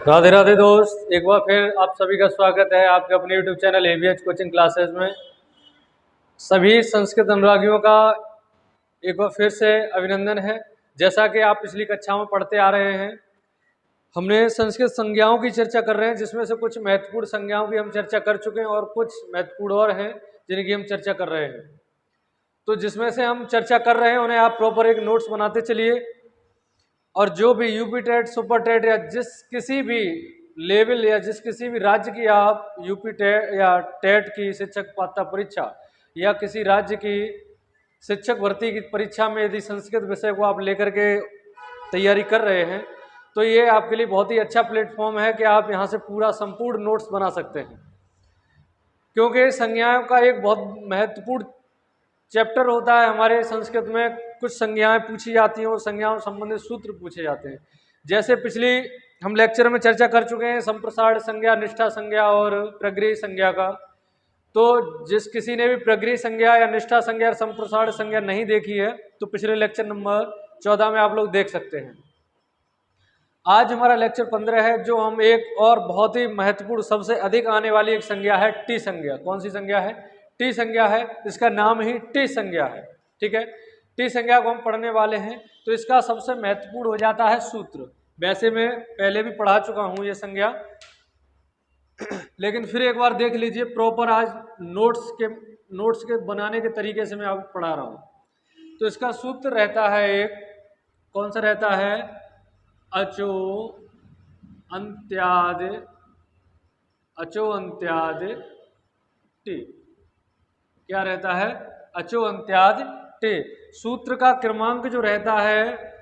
राधे राधे दोस्त, एक बार फिर आप सभी का स्वागत है आपके अपने YouTube channel ABH coaching classes में। सभी संस्कृत अनुरागियों का एक बार फिर से अभिनंदन है। जैसा कि आप पिछली कक्षा में पढ़ते आ रहे हैं, हमने संस्कृत संज्ञाओं की चर्चा कर रहे हैं, जिसमें से कुछ महत्वपूर्ण संज्ञाओं की हम चर्चा कर चुके हैं और कुछ महत्वपूर्ण और हैं जिनकी हम चर्चा कर रहे हैं। तो जिसमें से हम चर्चा कर रहे हैं उन्हें आप प्रॉपर एक नोट्स बनाते चलिए, और जो भी यूपी टेट, सुपर टेट या जिस किसी भी लेवल या जिस किसी भी राज्य की आप यूपी टेट या टेट की शिक्षक पात्रता परीक्षा या किसी राज्य की शिक्षक भर्ती की परीक्षा में यदि संस्कृत विषय को आप लेकर के तैयारी कर रहे हैं, तो ये आपके लिए बहुत ही अच्छा प्लेटफॉर्म है कि आप यहाँ से पूरा संपूर्ण नोट्स बना सकते हैं। क्योंकि संज्ञाओं का एक बहुत महत्वपूर्ण चैप्टर होता है हमारे संस्कृत में। कुछ संज्ञाएं पूछी जाती हैं और संज्ञाओं संबंधित सूत्र पूछे जाते हैं। जैसे पिछली हम लेक्चर में चर्चा कर चुके हैं संप्रसारण संज्ञा, निष्ठा संज्ञा और प्रगृह संज्ञा का। तो जिस किसी ने भी प्रगृह संज्ञा या निष्ठा संज्ञा और संप्रसारण संज्ञा नहीं देखी है, तो पिछले लेक्चर नंबर 14 में आप लोग देख सकते हैं। आज हमारा लेक्चर 15 है, जो हम एक और बहुत ही महत्वपूर्ण, सबसे अधिक आने वाली एक संज्ञा है, टी संज्ञा। कौन सी संज्ञा है? टी संज्ञा है। इसका नाम ही टी संज्ञा है। ठीक है, टी संज्ञा को हम पढ़ने वाले हैं। तो इसका सबसे महत्वपूर्ण हो जाता है सूत्र। वैसे मैं पहले भी पढ़ा चुका हूं ये संज्ञा, लेकिन फिर एक बार देख लीजिए प्रॉपर। आज नोट्स के बनाने के तरीके से मैं आपको पढ़ा रहा हूं। तो इसका सूत्र रहता है एक, कौन सा रहता है? अचो अंत्याद टी। क्या रहता है? अचो अंत्याद टी। सूत्र का क्रमांक जो रहता है,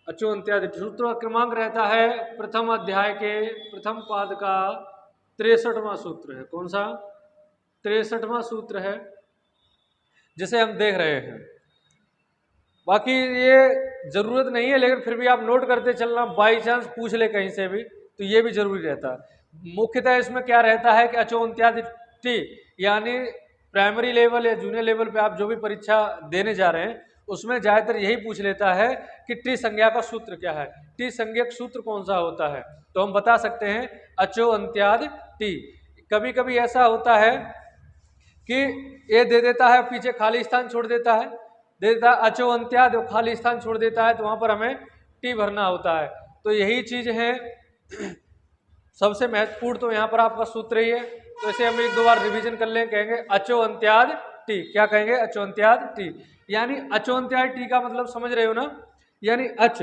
अचो अंत्याद सूत्र का क्रमांक रहता है प्रथम अध्याय के प्रथम पाद का 63वां सूत्र है। कौन सा? 63वां सूत्र है, जिसे हम देख रहे हैं। बाकी ये जरूरत नहीं है, लेकिन फिर भी आप नोट करते चलना, बाई चांस पूछ ले कहीं से भी, तो ये भी जरूरी रहता है। मुख्यतः इसमें क्या रहता है कि अचो अंत्याद टी, यानी प्राइमरी लेवल या जूनियर लेवल पे आप जो भी परीक्षा देने जा रहे हैं, उसमें ज़्यादातर यही पूछ लेता है कि टी संज्ञा का सूत्र क्या है, टी संज्ञक सूत्र कौन सा होता है। तो हम बता सकते हैं अचो अंत्याद टी। कभी कभी ऐसा होता है कि ये दे देता है, पीछे खाली स्थान छोड़ देता है, दे देता है अचो अंत्याद, खाली स्थान छोड़ देता है, तो वहां पर हमें टी भरना होता है। तो यही चीज है सबसे महत्वपूर्ण। तो यहाँ पर आपका सूत्र ही है। तो इसे हम एक दो बार रिवीजन कर लें। कहेंगे अचो अंत्याद टी। क्या कहेंगे? अचो अंत्याद टी। यानी अचो अंत्याद टी का मतलब समझ रहे हो ना? यानी अच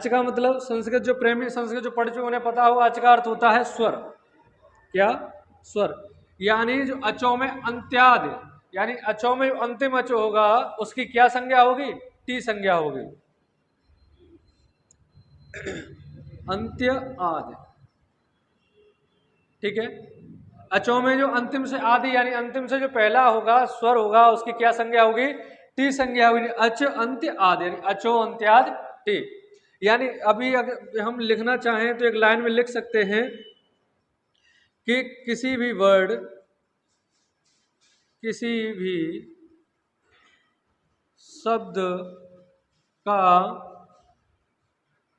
का मतलब, संस्कृत जो प्रेमी संस्कृत जो पढ़ चुके उन्हें पता हो, अच का अर्थ होता है स्वर। क्या? स्वर। यानी जो अचो में अंत्याद, यानी अचो में अंतिम अचो होगा, उसकी क्या संज्ञा होगी? टी संज्ञा होगी। अंत्य आदि। ठीक है, अचो में जो अंतिम से आदि, यानी अंतिम से जो पहला होगा स्वर होगा, उसकी क्या संज्ञा होगी? टी संज्ञा होगी। अच अंत्य आदि, यानी अचो अंत्याद टी। यानी अभी अगर हम लिखना चाहें तो एक लाइन में लिख सकते हैं कि किसी भी वर्ड, किसी भी शब्द का,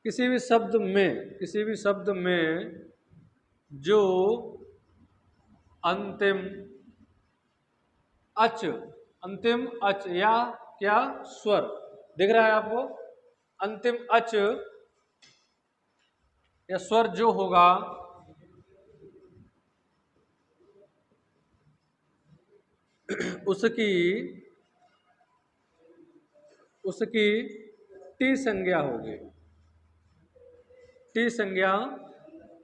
किसी भी शब्द में जो अंतिम अच या क्या स्वर दिख रहा है आपको? अंतिम अच या स्वर जो होगा, उसकी टी संज्ञा होगी। टी संज्ञा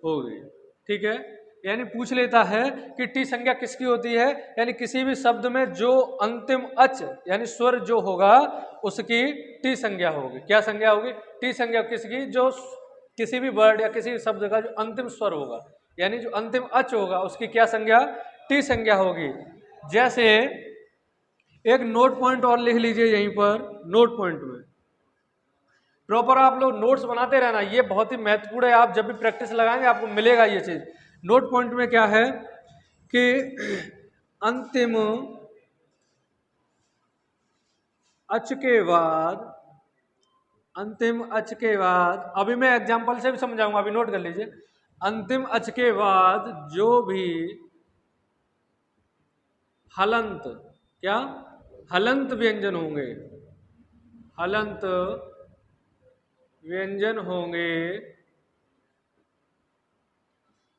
होगी। ठीक है, यानी पूछ लेता है कि टी संज्ञा किसकी होती है, यानी किसी भी शब्द में जो अंतिम अच यानी स्वर जो होगा, उसकी टी संज्ञा होगी। क्या संज्ञा होगी? टी संज्ञा किसकी? जो किसी भी वर्ड या किसी भी शब्द का जो अंतिम स्वर होगा, यानी जो अंतिम अच होगा, उसकी क्या संज्ञा? टी संज्ञा होगी। जैसे एक नोट पॉइंट और लिख लीजिए यहीं पर। नोट पॉइंट में प्रॉपर आप लोग नोट्स बनाते रहना, ये बहुत ही महत्वपूर्ण है। आप जब भी प्रैक्टिस लगाएंगे आपको मिलेगा ये चीज। नोट पॉइंट में क्या है कि अंतिम अच के बाद अंतिम अच के बाद, अभी मैं एग्जाम्पल से भी समझाऊंगा, अभी नोट कर लीजिए। अंतिम अच के बाद जो भी हलंत, क्या हलंत व्यंजन होंगे, हलंत व्यंजन होंगे,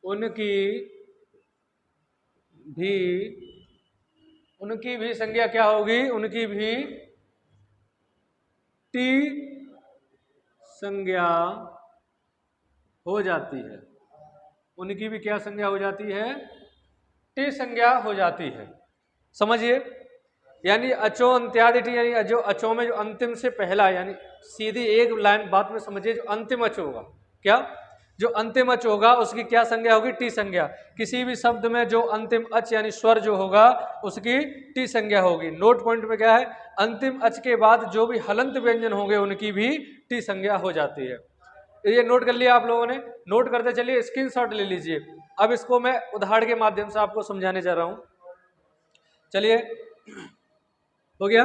उनकी भी संज्ञा क्या होगी, उनकी भी टी संज्ञा हो जाती है। उनकी भी क्या संज्ञा हो जाती है, टी संज्ञा हो जाती है। समझिए, यानी अचो अंत्यादि टी, यानी जो अचो में जो अंतिम से पहला, यानी सीधी एक लाइन बात में समझिए, जो अंतिम अच होगा, क्या जो अंतिम अच होगा उसकी क्या संज्ञा होगी, टी संज्ञा। किसी भी शब्द में जो अंतिम अच यानी स्वर जो होगा उसकी टी संज्ञा होगी। नोट पॉइंट में क्या है, अंतिम अच के बाद जो भी हलंत व्यंजन होंगे उनकी भी टी संज्ञा हो जाती है। ये नोट कर लिया आप लोगों ने, नोट करते चलिए, स्क्रीनशॉट ले लीजिए। अब इसको मैं उदाहरण के माध्यम से आपको समझाने जा रहा हूं। चलिए, हो गया।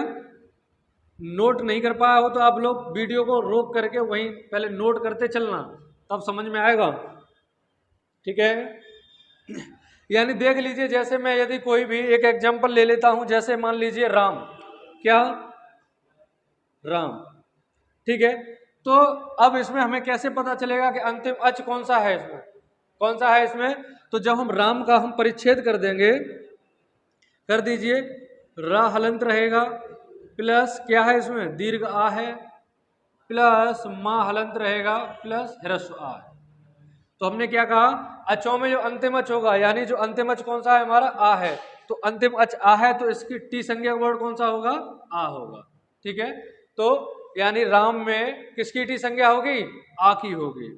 नोट नहीं कर पाया हो तो आप लोग वीडियो को रोक करके वहीं पहले नोट करते चलना, तब समझ में आएगा, ठीक है। यानी देख लीजिए, जैसे मैं यदि कोई भी एक एग्जांपल ले लेता हूं, जैसे मान लीजिए राम, क्या राम, ठीक है। तो अब इसमें हमें कैसे पता चलेगा कि अंतिम अच कौन सा है इसमें, कौन सा है इसमें, तो जब हम राम का हम परिच्छेद कर देंगे, कर दीजिए, रा हलंत रहेगा, प्लस क्या है इसमें दीर्घ आ है, प्लस मां हलंत रहेगा, प्लस ह्रस्व आ है। तो हमने क्या कहा, अचों में जो अंतिम अच होगा, यानी जो अंतिम अच कौन सा है हमारा, आ है, तो अंतिम अच आ है तो इसकी टी संज्ञा वर्ड कौन सा होगा, आ होगा, ठीक है। तो यानी राम में किसकी टी संज्ञा होगी, आ की होगी,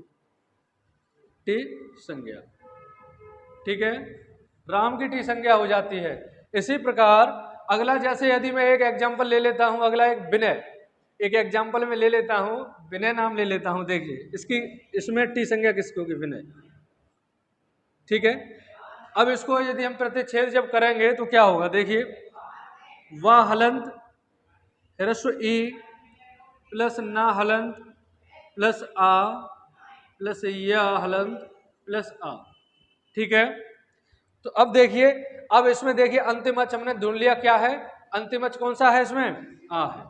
टी संज्ञा, ठीक है, राम की टी संज्ञा हो जाती है। इसी प्रकार अगला, जैसे यदि मैं एक एग्जांपल ले लेता हूं, अगला एक विनय, एक एग्जांपल में ले लेता हूं, विनय नाम ले लेता हूं, देखिए इसकी, इसमें टी संज्ञा किसकी होगी, विनय, ठीक है। अब इसको यदि हम प्रतिच्छेद जब करेंगे तो क्या होगा, देखिए, वाह हलंत ह्रस्व ई प्लस ना हलंत प्लस आ प्लस या हलंत प्लस आ, ठीक है। तो अब देखिए, अब इसमें देखिए अंतिम अच हमने ढूंढ लिया, क्या है अंतिम अच कौन सा है इसमें, आ है,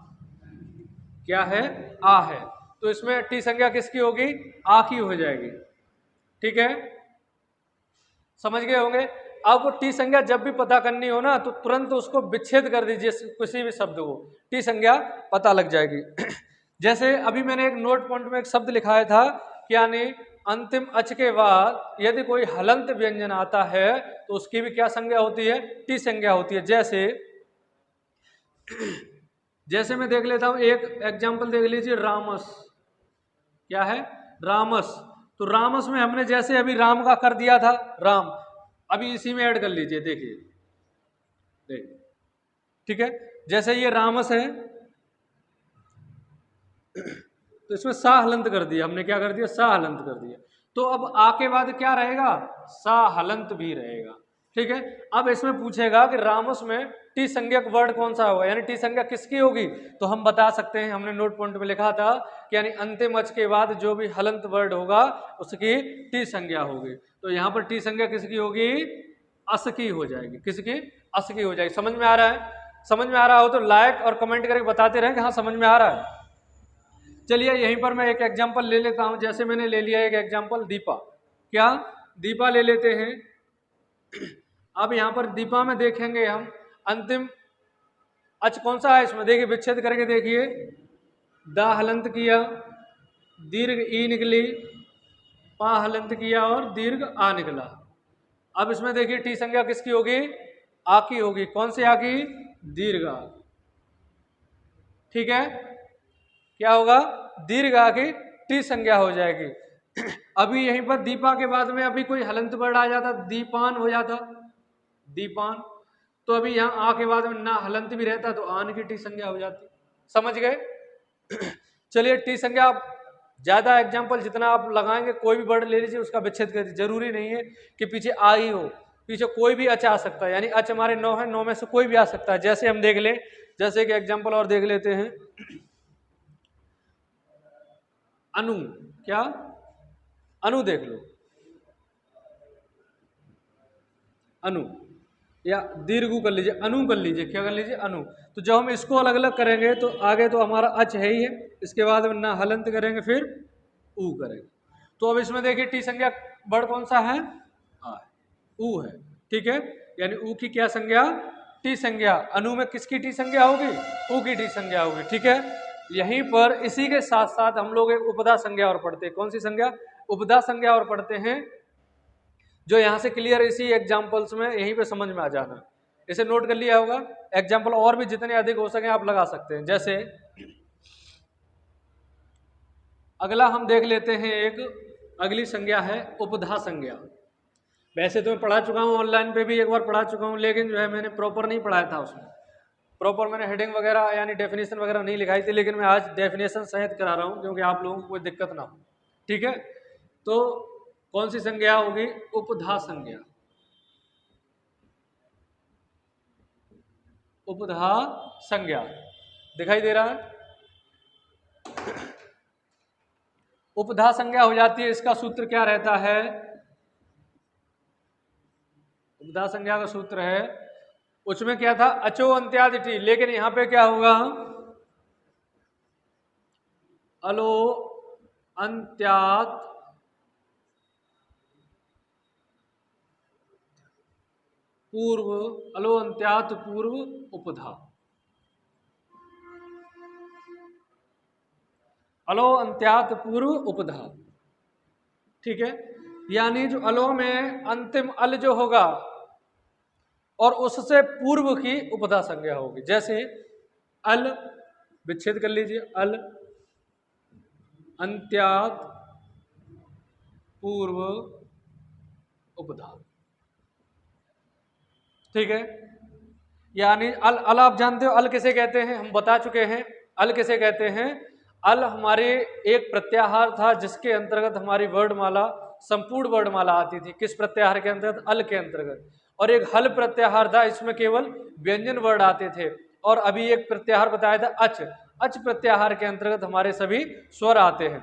क्या है, आ है, तो इसमें टी संज्ञा किसकी होगी, आ की हो जाएगी, ठीक है, समझ गए होंगे। आपको टी संज्ञा जब भी पता करनी हो ना, तो तुरंत उसको विच्छेद कर दीजिए, किसी भी शब्द को, टी संज्ञा पता लग जाएगी। जैसे अभी मैंने एक नोट पॉइंट में एक शब्द लिखाया था, यानी अंतिम अच के बाद यदि कोई हलंत व्यंजन आता है तो उसकी भी क्या संज्ञा होती है, टी संज्ञा होती है। जैसे मैं देख लेता हूं, एक एग्जांपल देख लीजिए, रामस, क्या है, रामस, तो रामस में हमने जैसे अभी राम का कर दिया था, राम, अभी इसी में ऐड कर लीजिए, देखिए, ठीक है, जैसे ये रामस है तो इसमें सा हलंत कर दिया हमने, क्या कर दिया, सा हलंत कर दिया, तो अब आ के बाद क्या रहेगा, सा हलंत भी रहेगा, ठीक है। अब इसमें पूछेगा कि रामस में टी संज्ञक वर्ड कौन सा होगा, यानी टी संज्ञा किसकी होगी, तो हम बता सकते हैं, हमने नोट पॉइंट में लिखा था कि यानी अंतिम अच के बाद जो भी हलंत वर्ड होगा उसकी टी संज्ञा होगी। तो यहाँ पर टी संज्ञा किसकी होगी, अस की हो जाएगी, किसकी, अस की हो जाएगी। समझ में आ रहा है, समझ में आ रहा हो तो लाइक और कमेंट करके बताते रहे कि हाँ समझ में आ रहा है। चलिए यहीं पर मैं एक एग्जांपल ले लेता हूं, जैसे मैंने ले लिया एक एग्जांपल दीपा, क्या दीपा ले लेते हैं। अब यहां पर दीपा में देखेंगे हम अंतिम अच कौन सा है इसमें, देखिए विच्छेद करके देखिए, दा हलंत किया, दीर्घ ई निकली, पा हलंत किया और दीर्घ आ निकला। अब इसमें देखिए टी संज्ञा किसकी होगी, आ की होगी, कौन सी आ की, दीर्घ आ, ठीक है, क्या होगा, दीर्घ आ की टी संज्ञा हो जाएगी। अभी यहीं पर दीपा के बाद में अभी कोई हलंत वर्ड आ जाता, दीपान हो जाता, दीपान, तो अभी यहाँ आ के बाद में ना हलंत भी रहता तो आन की टी संज्ञा हो जाती। समझ गए। चलिए टी संज्ञा आप ज्यादा एग्जांपल जितना आप लगाएंगे, कोई भी वर्ड ले लीजिए उसका विच्छेद कर दीजिए, जरूरी नहीं है कि पीछे आ ही हो, पीछे कोई भी अच आ सकता है, यानी अच हमारे 9 है, 9 में से कोई भी आ सकता है। जैसे हम देख ले, जैसे कि एग्जाम्पल और देख लेते हैं, अनु, क्या अनु देख लो, अनु, या दीर्घ कर लीजिए, अनु कर लीजिए, क्या कर लीजिए, अनु। तो जब हम इसको अलग अलग करेंगे तो आगे तो हमारा अच है ही है, इसके बाद ना हलंत करेंगे फिर ऊ करेंगे। तो अब इसमें देखिए टी संज्ञा वर्ड कौन सा है, आ है, ऊ है, ठीक है। यानी ऊ की क्या संज्ञा, टी संज्ञा। अनु में किसकी टी संज्ञा होगी, ऊ की टी संज्ञा होगी, ठीक है। यहीं पर इसी के साथ साथ हम लोग एक उपदा संज्ञा और पढ़ते हैं। कौन सी संज्ञा, उपदा संज्ञा और पढ़ते हैं, जो यहां से क्लियर इसी एग्जांपल्स में यहीं पे समझ में आ जाना। इसे नोट कर लिया होगा। एग्जांपल और भी जितने अधिक हो सके आप लगा सकते हैं। जैसे अगला हम देख लेते हैं, एक अगली संज्ञा है उपधा संज्ञा। वैसे तो मैं पढ़ा चुका हूँ, ऑनलाइन पे भी एक बार पढ़ा चुका हूँ, लेकिन जो है मैंने प्रॉपर नहीं पढ़ाया था उसमें। प्रॉपर मैंने हेडिंग वगैरह यानी डेफिनेशन वगैरह नहीं लिखाई थी, लेकिन मैं आज डेफिनेशन सहित करा रहा हूँ क्योंकि आप लोगों को कोई दिक्कत ना हो, ठीक है। तो कौन सी संज्ञा होगी, उपधा संज्ञा, उपधा संज्ञा दिखाई दे रहा है। उपधा संज्ञा हो जाती है, इसका सूत्र क्या रहता है, उपधा संज्ञा का सूत्र है, उसमें क्या था, अचो अंत्यादि टी, लेकिन यहां पे क्या होगा, अलो अंत्यात पूर्व, अलो अंत्यात पूर्व उपधा, अलो अंत्यात पूर्व उपधा, ठीक है। यानी जो अलो में अंतिम अल जो होगा और उससे पूर्व की उपधा संज्ञा होगी। जैसे अल विच्छेद कर लीजिए, अल अंत्यात पूर्व उपधा, ठीक है। यानी अल, अल आप जानते हो अल किसे कहते हैं, हम बता चुके हैं अल किसे कहते हैं। अल हमारे एक प्रत्याहार था जिसके अंतर्गत हमारी वर्णमाला संपूर्ण वर्णमाला आती थी। किस प्रत्याहार के अंतर्गत, अल के अंतर्गत। और एक हल प्रत्याहार था, इसमें केवल व्यंजन वर्ण आते थे। और अभी एक प्रत्याहार बताया था अच, अच प्रत्याहार के अंतर्गत हमारे सभी स्वर आते हैं।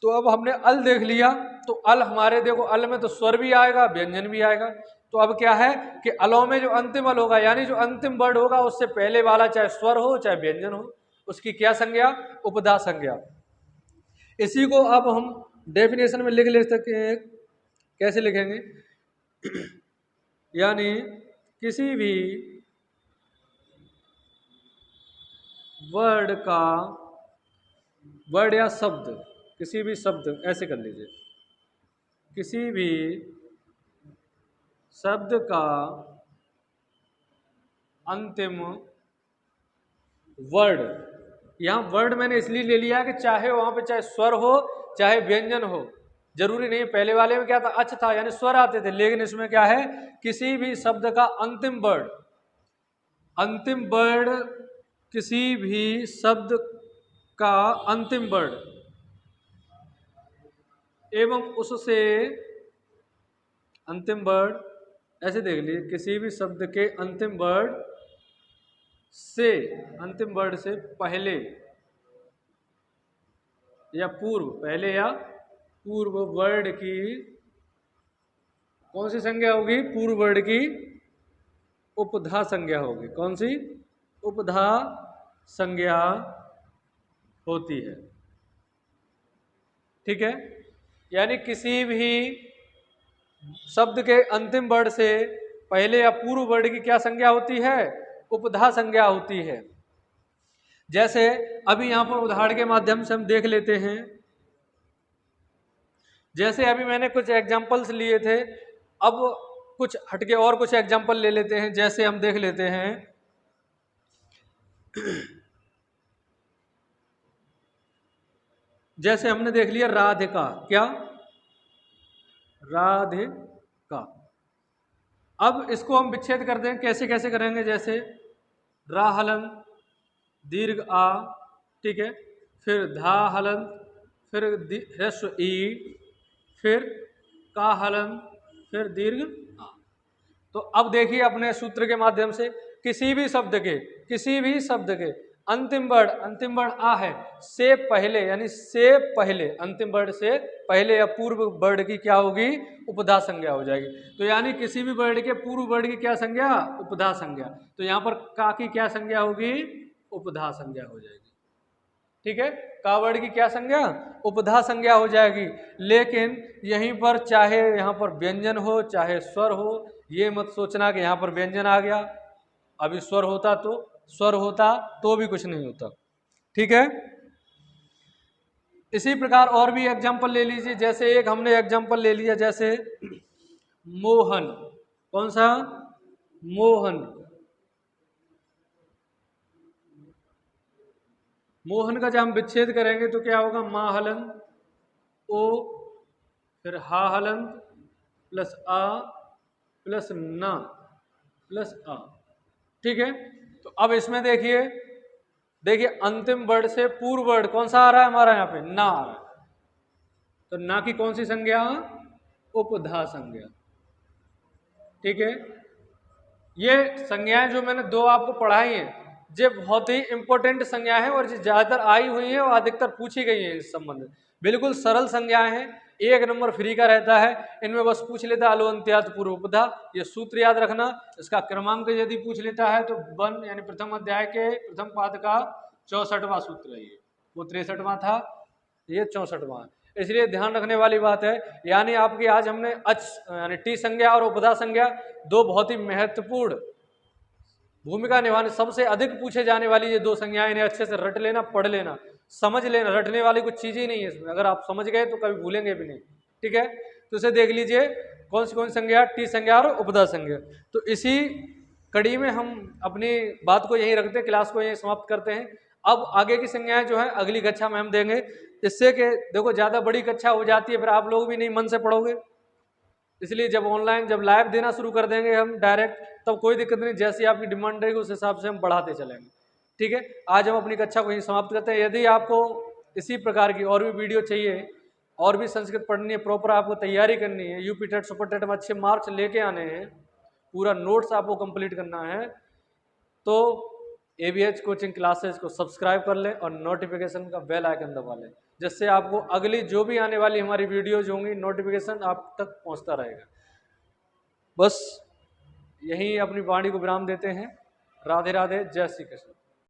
तो अब हमने अल देख लिया, तो अल हमारे देखो अल में तो स्वर भी आएगा व्यंजन भी आएगा। तो अब क्या है कि अलों में जो अंतिम अल होगा यानी जो अंतिम वर्ड होगा उससे पहले वाला चाहे स्वर हो चाहे व्यंजन हो, उसकी क्या संज्ञा, उपधा संज्ञा। इसी को अब हम डेफिनेशन में लिख ले सकते हैं। कैसे लिखेंगे, यानी किसी भी वर्ड का, वर्ड या शब्द, किसी भी शब्द, ऐसे कर लीजिए, किसी भी शब्द का अंतिम वर्ड, यहां वर्ड मैंने इसलिए ले लिया कि चाहे वहां पे चाहे स्वर हो चाहे व्यंजन हो, जरूरी नहीं। पहले वाले में क्या था, अच था यानी स्वर आते थे, लेकिन इसमें क्या है, किसी भी शब्द का अंतिम वर्ड, अंतिम वर्ड, किसी भी शब्द का अंतिम वर्ड एवं उससे अंतिम वर्ड, ऐसे देख लीजिए, किसी भी शब्द के अंतिम वर्ड से, अंतिम वर्ड से पहले या पूर्व, पहले या पूर्व वर्ड की कौन सी संज्ञा होगी, पूर्व वर्ड की उपधा संज्ञा होगी। कौन सी, उपधा संज्ञा होती है, ठीक है। यानी किसी भी शब्द के अंतिम वर्ड से पहले या पूर्व वर्ड की क्या संज्ञा होती है, उपधा संज्ञा होती है। जैसे अभी यहां पर उदाहरण के माध्यम से हम देख लेते हैं। जैसे अभी मैंने कुछ एग्जांपल्स लिए थे, अब कुछ हटके और कुछ एग्जांपल ले लेते हैं। जैसे हम देख लेते हैं जैसे हमने देख लिया राधिका, क्या, राधिका। अब इसको हम विच्छेद कर दें, कैसे कैसे करेंगे, जैसे रा हलन दीर्घ आ, ठीक है, फिर धा हलन, फिर ह्रस्व ई, फिर का हलन, फिर दीर्घ आ। तो अब देखिए अपने सूत्र के माध्यम से, किसी भी शब्द के, किसी भी शब्द के अंतिम वर्ण आ है, से पहले यानी से पहले, अंतिम वर्ण से पहले या पूर्व वर्ण की क्या होगी, उपधा संज्ञा हो जाएगी। तो यानी किसी भी वर्ण के पूर्व वर्ण की क्या संज्ञा, उपधा संज्ञा। तो यहाँ पर का की क्या संज्ञा होगी, उपधा संज्ञा हो जाएगी। ठीक है, का वर्ण की क्या संज्ञा, उपधा संज्ञा हो जाएगी। लेकिन यहीं पर चाहे यहाँ पर व्यंजन हो चाहे स्वर हो, ये मत सोचना कि यहाँ पर व्यंजन आ गया, अभी स्वर होता तो भी कुछ नहीं होता। ठीक है, इसी प्रकार और भी एग्जाम्पल ले लीजिए। जैसे एक हमने एग्जाम्पल ले लिया, जैसे मोहन, कौन सा, मोहन। मोहन का जब हम विच्छेद करेंगे तो क्या होगा, मा हलंत ओ, फिर हा हलंत प्लस आ प्लस ना प्लस आ। ठीक है, तो अब इसमें देखिए अंतिम वर्ड से पूर्व वर्ड कौन सा आ रहा है हमारा, यहाँ पे ना आ रहा है। तो ना की कौन सी संज्ञा, उपधा संज्ञा। ठीक है, ये संज्ञाएं जो मैंने दो आपको पढ़ाई हैं, ये बहुत ही इंपॉर्टेंट संज्ञा है और ज्यादातर आई हुई है और अधिकतर पूछी गई है इस संबंध में। बिल्कुल सरल संज्ञाएं हैं, 1 नंबर फ्री का रहता है। इनमें बस पूछ लेता है अलवंत्यात पूर्व उपधा, ये सूत्र याद रखना। इसका क्रमांक यदि पूछ लेता है तो 1 यानी प्रथम अध्याय के प्रथम पाद का 64वां सूत्र है, ये वो 63वां था, ये 64वां। इसलिए ध्यान रखने वाली बात है। यानी आपकी आज हमने अच यानी टी संज्ञा और उपधा संज्ञा, दो बहुत ही महत्वपूर्ण भूमिका निभाने, सबसे अधिक पूछे जाने वाली ये दो संज्ञाएं, इन्हें अच्छे से रट लेना, पढ़ लेना, समझ लेना। रटने वाली कुछ चीज ही नहीं है इसमें, अगर आप समझ गए तो कभी भूलेंगे भी नहीं। ठीक है, तो इसे देख लीजिए कौन सी संज्ञा, टी संज्ञा और उपधा संज्ञा। तो इसी कड़ी में हम अपनी बात को यहीं रखते हैं, क्लास को यहीं समाप्त करते हैं। अब आगे की संज्ञाएं जो है अगली कक्षा में हम देंगे, इससे कि देखो ज्यादा बड़ी कक्षा हो जाती है फिर आप लोग भी नहीं मन से पढ़ोगे। इसलिए जब ऑनलाइन जब लाइव देना शुरू कर देंगे हम डायरेक्ट, तब कोई दिक्कत नहीं, जैसी आपकी डिमांड रहेगी उस हिसाब से हम बढ़ाते चलेंगे। ठीक है, आज हम अपनी कक्षा को यहीं समाप्त करते हैं। यदि आपको इसी प्रकार की और भी वीडियो चाहिए, और भी संस्कृत पढ़नी है, प्रॉपर आपको तैयारी करनी है, यूपी टेट सुपर टेट में अच्छे मार्क्स लेके आने हैं, पूरा नोट्स आपको कंप्लीट करना है, तो ABH कोचिंग क्लासेस को सब्सक्राइब कर लें और नोटिफिकेशन का बेल आइकन दबा लें, जिससे आपको अगली जो भी आने वाली हमारी वीडियोज होंगी नोटिफिकेशन आप तक पहुंचता रहेगा। बस यहीं अपनी वाणी को विराम देते हैं। राधे राधे, जय श्री कृष्ण।